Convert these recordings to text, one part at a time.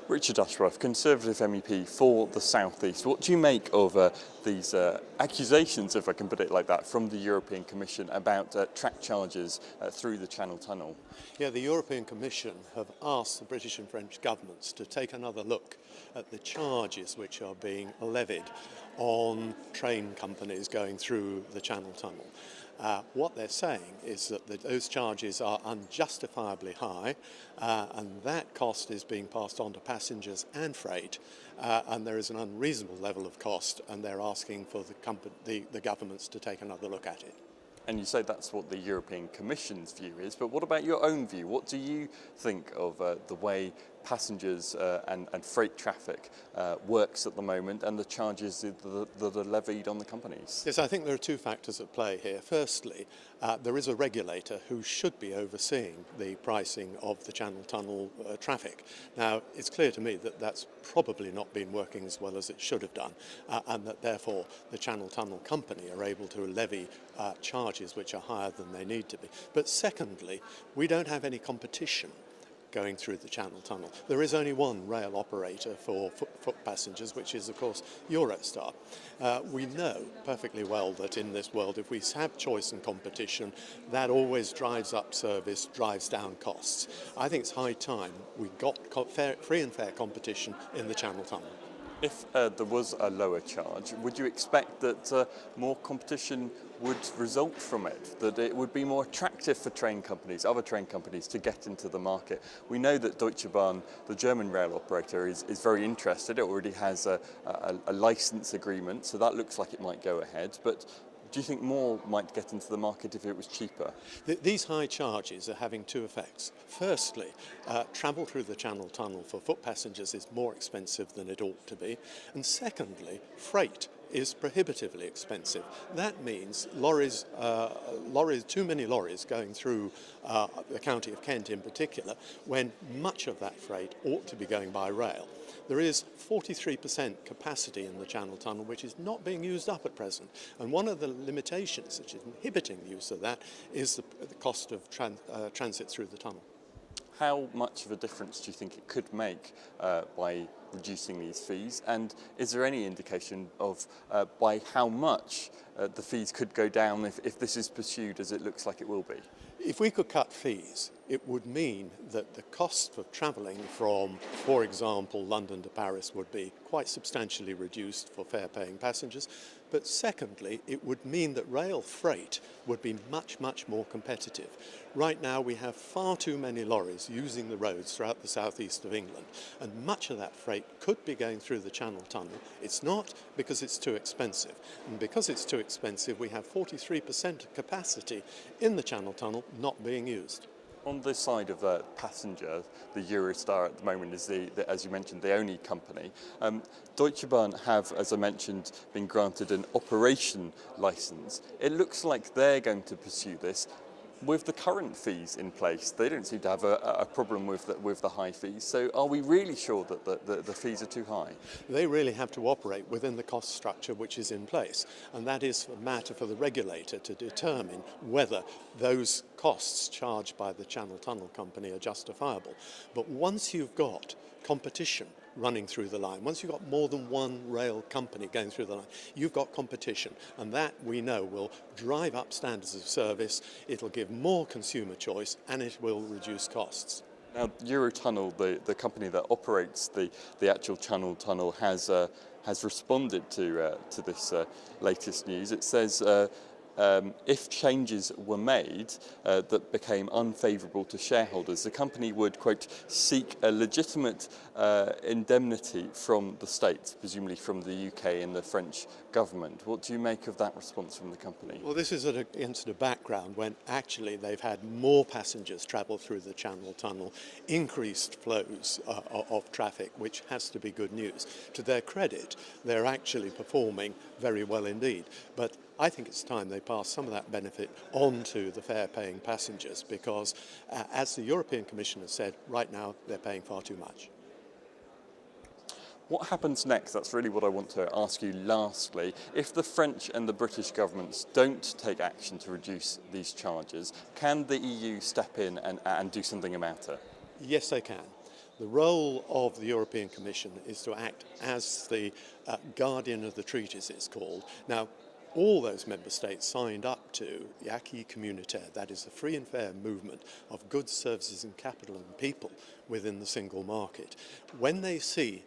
Richard Ashworth, Conservative MEP for the South East. What do you make of these accusations, if I can put it like that, from the European Commission about track charges through the Channel Tunnel? Yeah, the European Commission have asked the British and French governments to take another look at the charges which are being levied on train companies going through the Channel Tunnel. What they're saying is that those charges are unjustifiably high, and that cost is being passed on to passengers and freight, and there is an unreasonable level of cost, and they're asking for the governments to take another look at it. And you say that's what the European Commission's view is, but what about your own view? What do you think of the way passengers and freight traffic works at the moment and the charges that are levied on the companies? Yes, I think there are two factors at play here. Firstly, there is a regulator who should be overseeing the pricing of the Channel Tunnel traffic. Now, it's clear to me that that's probably not been working as well as it should have done, and that therefore the Channel Tunnel company are able to levy charges which are higher than they need to be. But secondly, we don't have any competition going through the Channel Tunnel. There is only one rail operator for foot passengers, which is, of course, Eurostar. We know perfectly well that in this world, if we have choice and competition, that always drives up service, drives down costs. I think it's high time we got free and fair competition in the Channel Tunnel. If there was a lower charge, would you expect that more competition would result from it, that it would be more attractive for train companies, other train companies, to get into the market? We know that Deutsche Bahn, the German rail operator, is very interested. It already has a license agreement, so that looks like it might go ahead. But do you think more might get into the market if it was cheaper? These high charges are having two effects. Firstly, travel through the Channel Tunnel for foot passengers is more expensive than it ought to be. And secondly, freight is prohibitively expensive. That means lorries, too many lorries going through the county of Kent in particular, when much of that freight ought to be going by rail. There is 43% capacity in the Channel Tunnel which is not being used up at present, and one of the limitations which is inhibiting the use of that is the cost of transit through the tunnel. How much of a difference do you think it could make by reducing these fees, and is there any indication of by how much the fees could go down if this is pursued as it looks like it will be? If we could cut fees, it would mean that the cost of travelling from, for example, London to Paris would be quite substantially reduced for fare-paying passengers. But secondly, it would mean that rail freight would be much, much more competitive. Right now we have far too many lorries using the roads throughout the southeast of England, and much of that freight could be going through the Channel Tunnel. It's not, because it's too expensive. And because it's too expensive, we have 43% capacity in the Channel Tunnel not being used. On the side of the passenger, the Eurostar at the moment is, as you mentioned, the only company. Deutsche Bahn have, as I mentioned, been granted an operation licence. It looks like they're going to pursue this. With the current fees in place, they don't seem to have a problem with the high fees. So are we really sure that the fees are too high? They really have to operate within the cost structure which is in place, and that is a matter for the regulator to determine whether those costs charged by the Channel Tunnel company are justifiable. But once you've got competition running through the line, once you've got more than one rail company going through the line, you've got competition, and that we know will drive up standards of service, it'll give more consumer choice, and it will reduce costs. Now, Eurotunnel, the company that operates the actual Channel Tunnel, has responded to this latest news. It says if changes were made that became unfavourable to shareholders, the company would, quote, seek a legitimate indemnity from the state, presumably from the UK and the French government. What do you make of that response from the company? Well, this is against a background when actually they've had more passengers travel through the Channel Tunnel, increased flows of traffic, which has to be good news. To their credit, they're actually performing very well indeed. But I think it's time they pass some of that benefit on to the fare-paying passengers because, as the European Commission has said, right now they're paying far too much. What happens next? That's really what I want to ask you lastly. If the French and the British governments don't take action to reduce these charges, can the EU step in and do something about it? Yes, they can. The role of the European Commission is to act as the guardian of the treaties, it's called. Now, all those member states signed up to the acquis communautaire, that is the free and fair movement of goods, services and capital and people within the single market. When they see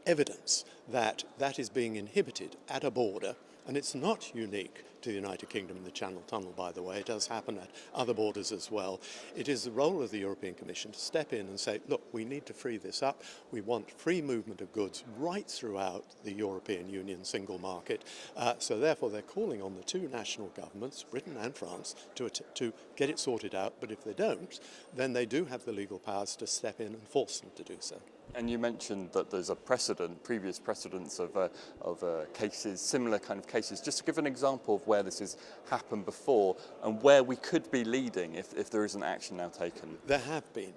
evidence that that is being inhibited at a border, and it's not unique to the United Kingdom and the Channel Tunnel, by the way, it does happen at other borders as well. It is the role of the European Commission to step in and say, look, we need to free this up. We want free movement of goods right throughout the European Union single market. So therefore they're calling on the two national governments, Britain and France, to get it sorted out. But if they don't, then they do have the legal powers to step in and force them to do so. And you mentioned that there's a precedent, previous precedents of cases, similar kind of cases. Just to give an example of where this has happened before and where we could be leading if there isn't action now taken. There have been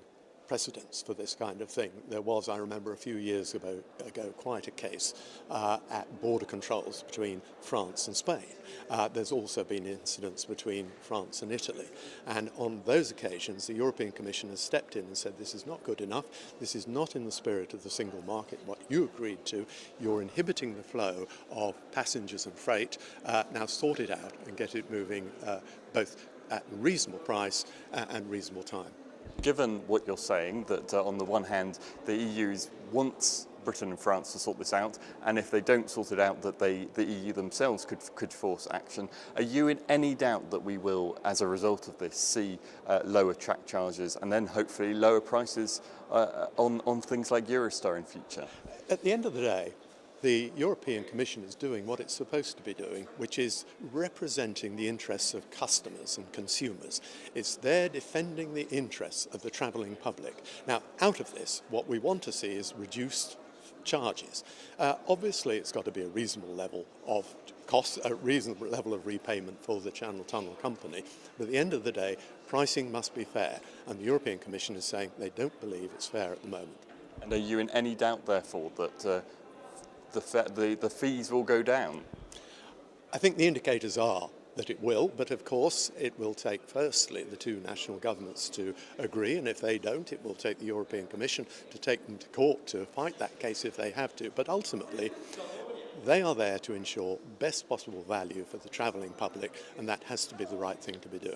precedents for this kind of thing. There was, I remember a few years ago quite a case at border controls between France and Spain. There's also been incidents between France and Italy. And on those occasions, the European Commission has stepped in and said, this is not good enough. This is not in the spirit of the single market, what you agreed to. You're inhibiting the flow of passengers and freight. Now sort it out and get it moving both at a reasonable price and reasonable time. Given what you're saying, that on the one hand, the EU wants Britain and France to sort this out, and if they don't sort it out, that the EU themselves could force action, are you in any doubt that we will, as a result of this, see lower track charges and then hopefully lower prices on things like Eurostar in future? At the end of the day, the European Commission is doing what it's supposed to be doing, which is representing the interests of customers and consumers. It's there defending the interests of the travelling public. Now, out of this, what we want to see is reduced charges. Obviously, it's got to be a reasonable level of cost, a reasonable level of repayment for the Channel Tunnel company. But at the end of the day, pricing must be fair, and the European Commission is saying they don't believe it's fair at the moment. And are you in any doubt, therefore, that the fees will go down? I think the indicators are that it will, but of course it will take firstly the two national governments to agree, and if they don't, it will take the European Commission to take them to court to fight that case if they have to. But ultimately, they are there to ensure best possible value for the travelling public, and that has to be the right thing to be doing.